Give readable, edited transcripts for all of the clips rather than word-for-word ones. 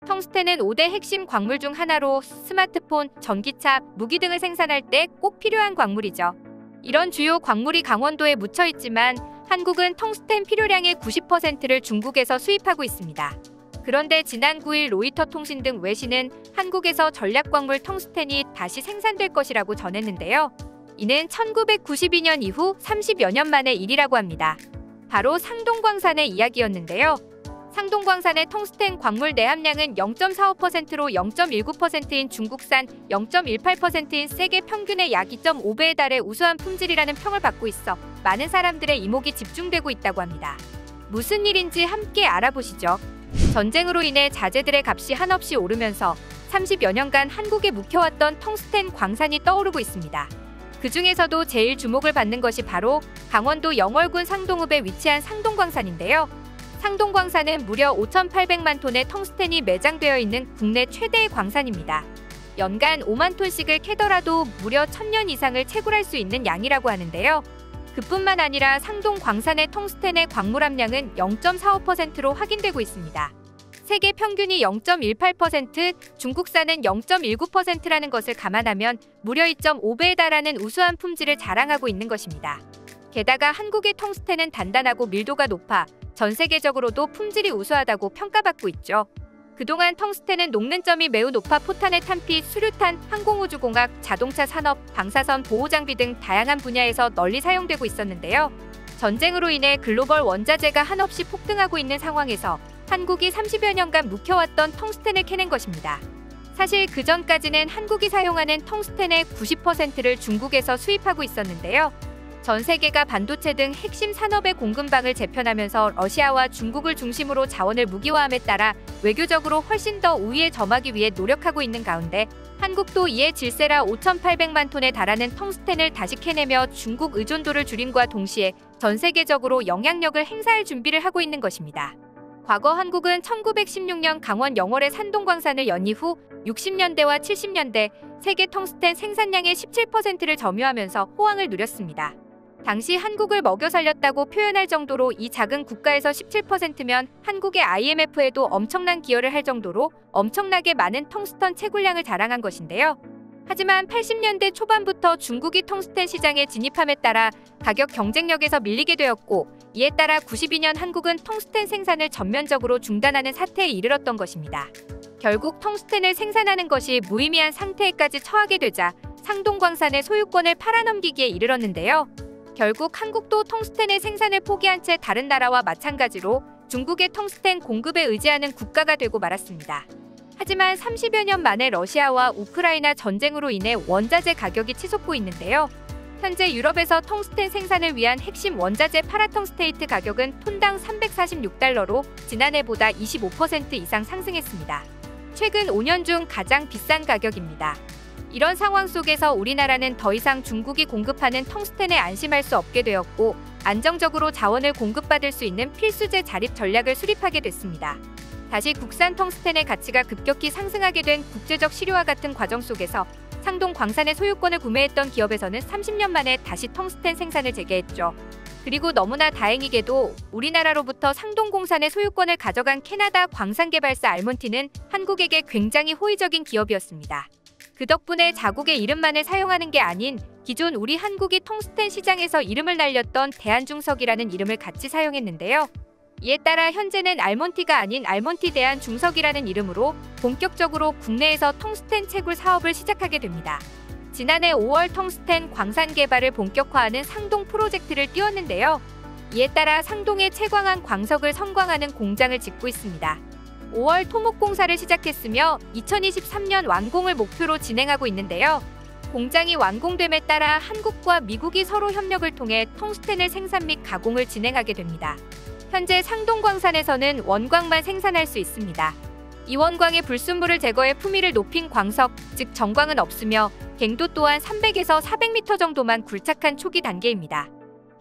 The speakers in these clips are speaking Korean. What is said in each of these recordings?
텅스텐은 5대 핵심 광물 중 하나로 스마트폰, 전기차, 무기 등을 생산할 때 꼭 필요한 광물이죠. 이런 주요 광물이 강원도에 묻혀 있지만 한국은 텅스텐 필요량의 90%를 중국에서 수입하고 있습니다. 그런데 지난 9일 로이터 통신 등 외신은 한국에서 전략광물 텅스텐이 다시 생산될 것이라고 전했는데요. 이는 1992년 이후 30여 년 만의 일이라고 합니다. 바로 상동광산의 이야기였는데요. 상동광산의 텅스텐 광물 내함량은 0.45%로 0.19%인 중국산, 0.18%인 세계 평균의 약 2.5배에 달해 우수한 품질이라는 평을 받고 있어 많은 사람들의 이목이 집중되고 있다고 합니다. 무슨 일인지 함께 알아보시죠. 전쟁으로 인해 자재들의 값이 한없이 오르면서 30여 년간 한국에 묵혀왔던 텅스텐 광산이 떠오르고 있습니다. 그 중에서도 제일 주목을 받는 것이 바로 강원도 영월군 상동읍에 위치한 상동광산인데요. 상동광산은 무려 5,800만 톤의 텅스텐이 매장되어 있는 국내 최대의 광산입니다. 연간 5만 톤씩을 캐더라도 무려 1,000년 이상을 채굴할 수 있는 양이라고 하는데요. 그뿐만 아니라 상동광산의 텅스텐의 광물 함량은 0.45%로 확인되고 있습니다. 세계 평균이 0.18%, 중국산은 0.19%라는 것을 감안하면 무려 2.5배에 달하는 우수한 품질을 자랑하고 있는 것입니다. 게다가 한국의 텅스텐은 단단하고 밀도가 높아 전 세계적으로도 품질이 우수하다고 평가받고 있죠. 그동안 텅스텐은 녹는 점이 매우 높아 포탄의 탄피, 수류탄, 항공우주공학, 자동차 산업, 방사선 보호장비 등 다양한 분야에서 널리 사용되고 있었는데요. 전쟁으로 인해 글로벌 원자재가 한없이 폭등하고 있는 상황에서 한국이 30여 년간 묵혀왔던 텅스텐을 캐낸 것입니다. 사실 그 전까지는 한국이 사용하는 텅스텐의 90%를 중국에서 수입하고 있었는데요. 전 세계가 반도체 등 핵심 산업의 공급망을 재편하면서 러시아와 중국을 중심으로 자원을 무기화함에 따라 외교적으로 훨씬 더 우위에 점하기 위해 노력하고 있는 가운데 한국도 이에 질세라 5,800만 톤에 달하는 텅스텐을 다시 캐내며 중국 의존도를 줄임과 동시에 전 세계적으로 영향력을 행사할 준비를 하고 있는 것입니다. 과거 한국은 1916년 강원 영월의 산동광산을 연 이후 60년대와 70년대 세계 텅스텐 생산량의 17%를 점유하면서 호황을 누렸습니다. 당시 한국을 먹여 살렸다고 표현할 정도로 이 작은 국가에서 17%면 한국의 IMF에도 엄청난 기여를 할 정도로 엄청나게 많은 텅스턴 채굴량을 자랑한 것인데요. 하지만 80년대 초반부터 중국이 텅스텐 시장에 진입함에 따라 가격 경쟁력에서 밀리게 되었고 이에 따라 92년 한국은 텅스텐 생산을 전면적으로 중단하는 사태에 이르렀던 것입니다. 결국 텅스텐을 생산하는 것이 무의미한 상태에까지 처하게 되자 상동광산의 소유권을 팔아넘기기에 이르렀는데요. 결국 한국도 텅스텐의 생산을 포기한 채 다른 나라와 마찬가지로 중국의 텅스텐 공급에 의지하는 국가가 되고 말았습니다. 하지만 30여 년 만에 러시아와 우크라이나 전쟁으로 인해 원자재 가격이 치솟고 있는데요. 현재 유럽에서 텅스텐 생산을 위한 핵심 원자재 파라텅스테이트 가격은 톤당 346달러로 지난해보다 25% 이상 상승했습니다. 최근 5년 중 가장 비싼 가격입니다. 이런 상황 속에서 우리나라는 더 이상 중국이 공급하는 텅스텐에 안심할 수 없게 되었고 안정적으로 자원을 공급받을 수 있는 필수재 자립 전략을 수립하게 됐습니다. 다시 국산 텅스텐의 가치가 급격히 상승하게 된 국제적 실효와 같은 과정 속에서 상동광산의 소유권을 구매했던 기업에서는 30년 만에 다시 텅스텐 생산을 재개했죠. 그리고 너무나 다행히게도 우리나라로부터 상동공산의 소유권을 가져간 캐나다 광산개발사 알몬티는 한국에게 굉장히 호의적인 기업이었습니다. 그 덕분에 자국의 이름만을 사용하는 게 아닌 기존 우리 한국이 텅스텐 시장에서 이름을 날렸던 대한중석이라는 이름을 같이 사용했는데요. 이에 따라 현재는 알몬티가 아닌 알몬티 대한중석이라는 이름으로 본격적으로 국내에서 텅스텐 채굴 사업을 시작하게 됩니다. 지난해 5월 텅스텐 광산 개발을 본격화하는 상동 프로젝트를 띄웠는데요. 이에 따라 상동에 채광한 광석을 성광하는 공장을 짓고 있습니다. 5월 토목공사를 시작했으며 2023년 완공을 목표로 진행하고 있는데요. 공장이 완공됨에 따라 한국과 미국이 서로 협력을 통해 텅스텐을 생산 및 가공을 진행하게 됩니다. 현재 상동광산에서는 원광만 생산할 수 있습니다. 이 원광의 불순물을 제거해 품위를 높인 광석, 즉 정광은 없으며 갱도 또한 300에서 400m 정도만 굴착한 초기 단계입니다.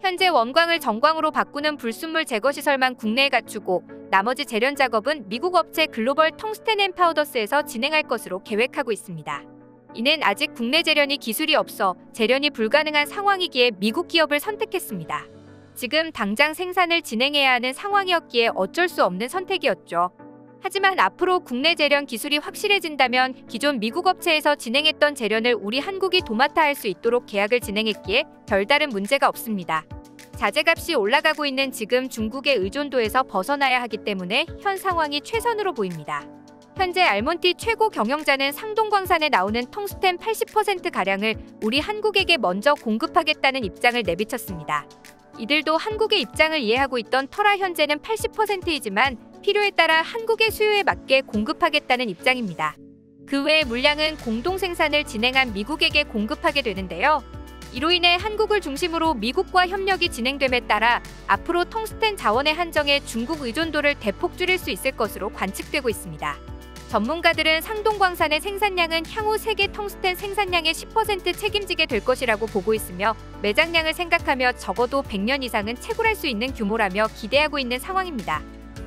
현재 원광을 정광으로 바꾸는 불순물 제거 시설만 국내에 갖추고 나머지 재련 작업은 미국 업체 글로벌 텅스텐 앤 파우더스에서 진행할 것으로 계획하고 있습니다. 이는 아직 국내 재련이 기술이 없어 재련이 불가능한 상황이기에 미국 기업을 선택했습니다. 지금 당장 생산을 진행해야 하는 상황이었기에 어쩔 수 없는 선택이었죠. 하지만 앞으로 국내 재련 기술이 확실해진다면 기존 미국 업체에서 진행했던 재련을 우리 한국이 도맡아 할 수 있도록 계약을 진행했기에 별다른 문제가 없습니다. 자재값이 올라가고 있는 지금 중국의 의존도에서 벗어나야 하기 때문에 현 상황이 최선으로 보입니다. 현재 알몬티 최고 경영자는 상동광산에 나오는 텅스텐 80%가량을 우리 한국에게 먼저 공급하겠다는 입장을 내비쳤습니다. 이들도 한국의 입장을 이해하고 있던 터라 현재는 80%이지만 필요에 따라 한국의 수요에 맞게 공급하겠다는 입장입니다. 그 외의 물량은 공동 생산을 진행한 미국에게 공급하게 되는데요. 이로 인해 한국을 중심으로 미국과 협력이 진행됨에 따라 앞으로 텅스텐 자원의 한정에 중국 의존도를 대폭 줄일 수 있을 것으로 관측되고 있습니다. 전문가들은 상동광산의 생산량은 향후 세계 텅스텐 생산량의 10% 책임지게 될 것이라고 보고 있으며 매장량을 생각하며 적어도 100년 이상은 채굴할 수 있는 규모라며 기대하고 있는 상황입니다.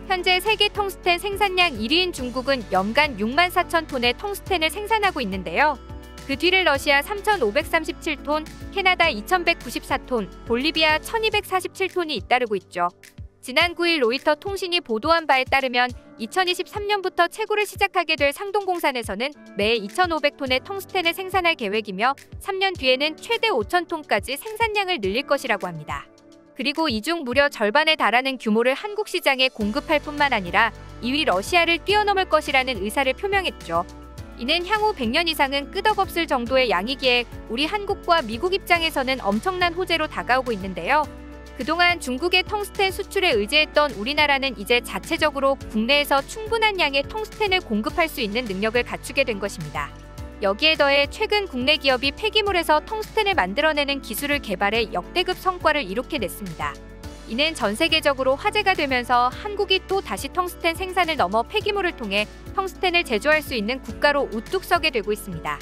현재 세계 텅스텐 생산량 1위인 중국은 연간 6만 4천 톤의 텅스텐을 생산하고 있는데요. 그 뒤를 러시아 3,537톤, 캐나다 2,194톤, 볼리비아 1,247톤이 잇따르고 있죠. 지난 9일 로이터 통신이 보도한 바에 따르면 2023년부터 채굴을 시작하게 될 상동공산에서는 매 2,500톤의 텅스텐을 생산할 계획이며 3년 뒤에는 최대 5,000톤까지 생산량을 늘릴 것이라고 합니다. 그리고 이 중 무려 절반에 달하는 규모를 한국 시장에 공급할 뿐만 아니라 2위 러시아를 뛰어넘을 것이라는 의사를 표명했죠. 이는 향후 100년 이상은 끄덕없을 정도의 양이기에 우리 한국과 미국 입장에서는 엄청난 호재로 다가오고 있는데요. 그동안 중국의 텅스텐 수출에 의지했던 우리나라는 이제 자체적으로 국내에서 충분한 양의 텅스텐을 공급할 수 있는 능력을 갖추게 된 것입니다. 여기에 더해 최근 국내 기업이 폐기물에서 텅스텐을 만들어내는 기술을 개발해 역대급 성과를 이룩해 냈습니다. 이는 전 세계적으로 화제가 되면서 한국이 또 다시 텅스텐 생산을 넘어 폐기물을 통해 텅스텐을 제조할 수 있는 국가로 우뚝 서게 되고 있습니다.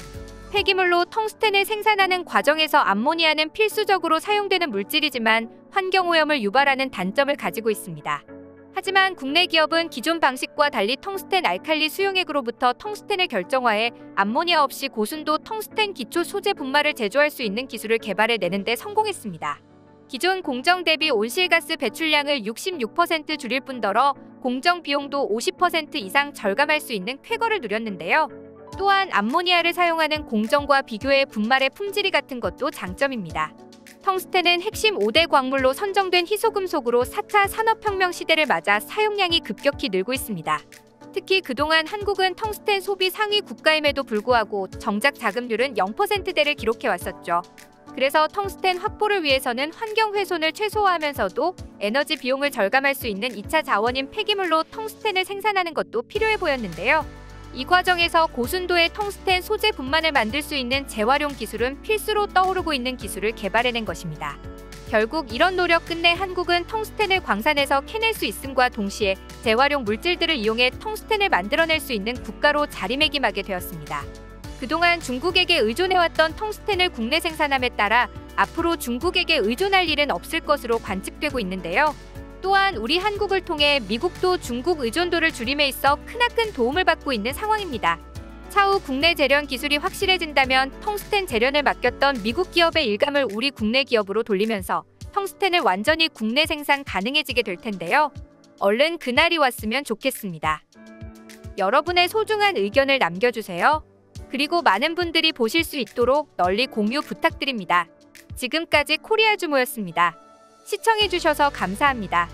폐기물로 텅스텐을 생산하는 과정에서 암모니아는 필수적으로 사용되는 물질이지만 환경오염을 유발하는 단점을 가지고 있습니다. 하지만 국내 기업은 기존 방식과 달리 텅스텐 알칼리 수용액으로부터 텅스텐을 결정화해 암모니아 없이 고순도 텅스텐 기초 소재 분말을 제조할 수 있는 기술을 개발해내는 데 성공했습니다. 기존 공정 대비 온실가스 배출량을 66% 줄일 뿐더러 공정 비용도 50% 이상 절감할 수 있는 쾌거를 누렸는데요. 또한 암모니아를 사용하는 공정과 비교해 분말의 품질이 같은 것도 장점입니다. 텅스텐은 핵심 5대 광물로 선정된 희소금속으로 4차 산업혁명 시대를 맞아 사용량이 급격히 늘고 있습니다. 특히 그동안 한국은 텅스텐 소비 상위 국가임에도 불구하고 정작 자급률은 0%대를 기록해왔었죠. 그래서 텅스텐 확보를 위해서는 환경 훼손을 최소화하면서도 에너지 비용을 절감할 수 있는 2차 자원인 폐기물로 텅스텐을 생산하는 것도 필요해 보였는데요. 이 과정에서 고순도의 텅스텐 소재 분만을 만들 수 있는 재활용 기술은 필수로 떠오르고 있는 기술을 개발해낸 것입니다. 결국 이런 노력 끝내 한국은 텅스텐을 광산에서 캐낼 수 있음과 동시에 재활용 물질들을 이용해 텅스텐을 만들어낼 수 있는 국가로 자리매김하게 되었습니다. 그동안 중국에게 의존해왔던 텅스텐을 국내 생산함에 따라 앞으로 중국에게 의존할 일은 없을 것으로 관측되고 있는데요. 또한 우리 한국을 통해 미국도 중국 의존도를 줄임에 있어 크나큰 도움을 받고 있는 상황입니다. 차후 국내 재련 기술이 확실해진다면 텅스텐 재련을 맡겼던 미국 기업의 일감을 우리 국내 기업으로 돌리면서 텅스텐을 완전히 국내 생산 가능해지게 될 텐데요. 얼른 그날이 왔으면 좋겠습니다. 여러분의 소중한 의견을 남겨주세요. 그리고 많은 분들이 보실 수 있도록 널리 공유 부탁드립니다. 지금까지 코리아주모였습니다. 시청해주셔서 감사합니다.